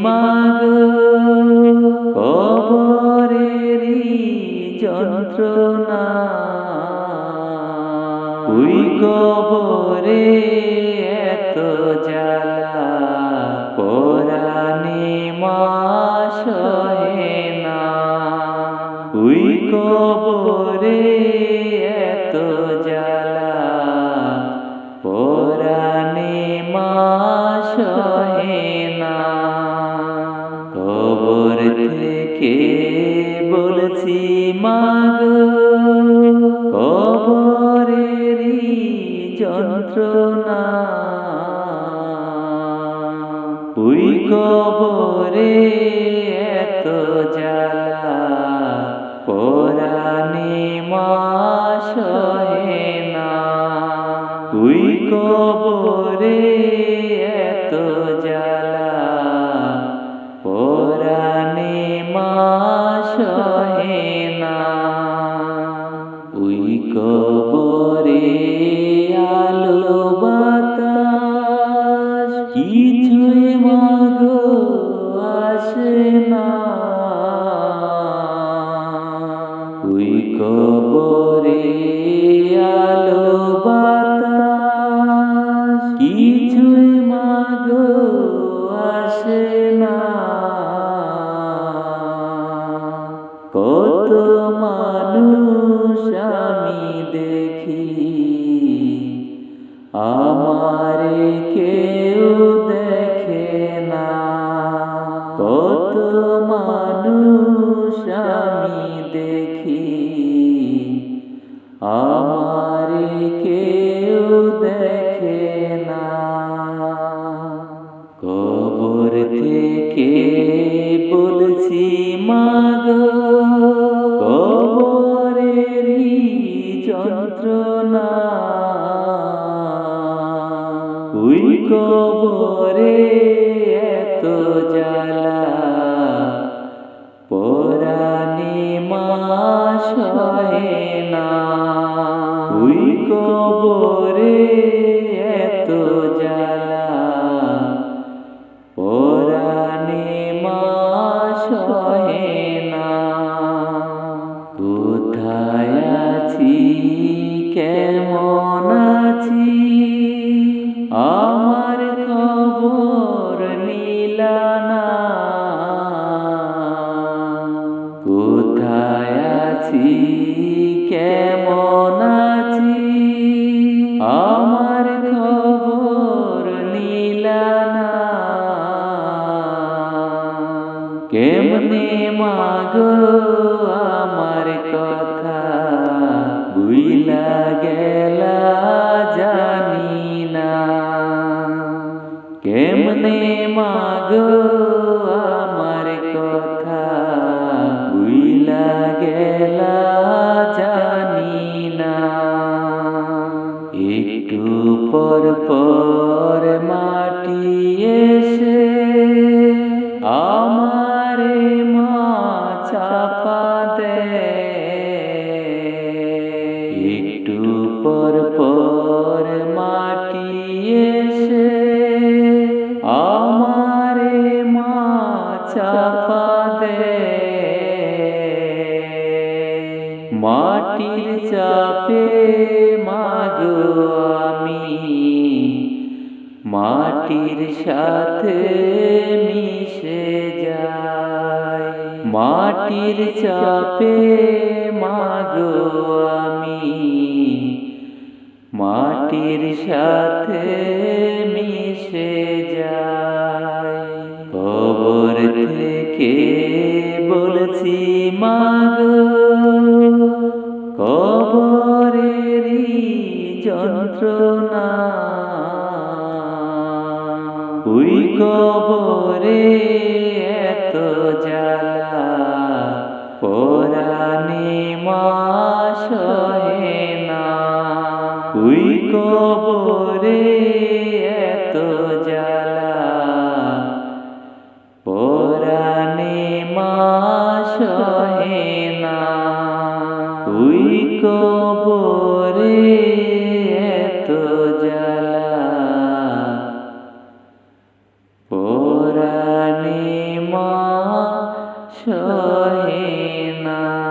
মাগো কবরেরই যন্ত্রণা। ওই কবরে এত জ্বালা পরাণে মা সহে না। ওই কবরে এত জ্বালা পরাণে মা সহে না। কবর থেকে বলছি মাগো কবরেরই যন্ত্রণা। ওই কবরে এত জ্বালা পরাণে মা সহে না। ওই কবরে এত জ্বালা পরাণে মা সহে না। ওই কবরে আলো বাতাস কিছুই মাগো আসে না। ওই কবরে আলো বাতাস কিছুই মাগো আসে না। কত মানুষ আমি দেখি আমারে কেউ দেখে না। কত মানুষ আমি দেখি আমারে কেউ দেখে না। কবর থেকে বলছি মাগো কবরেরই যন্ত্রণা। ওই কবরে এত জ্বালা পরাণে মা সহে না। ওই কবরে এত জ্বালা পরাণে মা সহে না। কোথায় আছি কেমন আছি আমার খবর নিলা না। কোথায় আছি কেমন আছি আমার খবর নিলা না। কেমনে মাগো আমার কথা ভুইলা গেলা জানি না। কেমনে মাগো আমার কথা ভুইলা গেলা জানি না। একটু পর পর মাটি এসে আমারে মা চাপা দেয়। একটু পর পর মাটি এসে আমারে মা চাপা দেয়। মাটির চাপে মাগো আমি মাটির সাথে মিশে যাই। মাটির চাপে মাগো আমি মাটির সাথে মিশে যাই। কবর থেকে বলছি মাগো কবরেরই যন্ত্রণা। ওই কবরে এত জ্বালা পরাণে মা সহে না। ওই কবরে এত জ্বালা পরাণে মা সহে না। ওই কবরে এত জ্বালা পরাণে সহে না।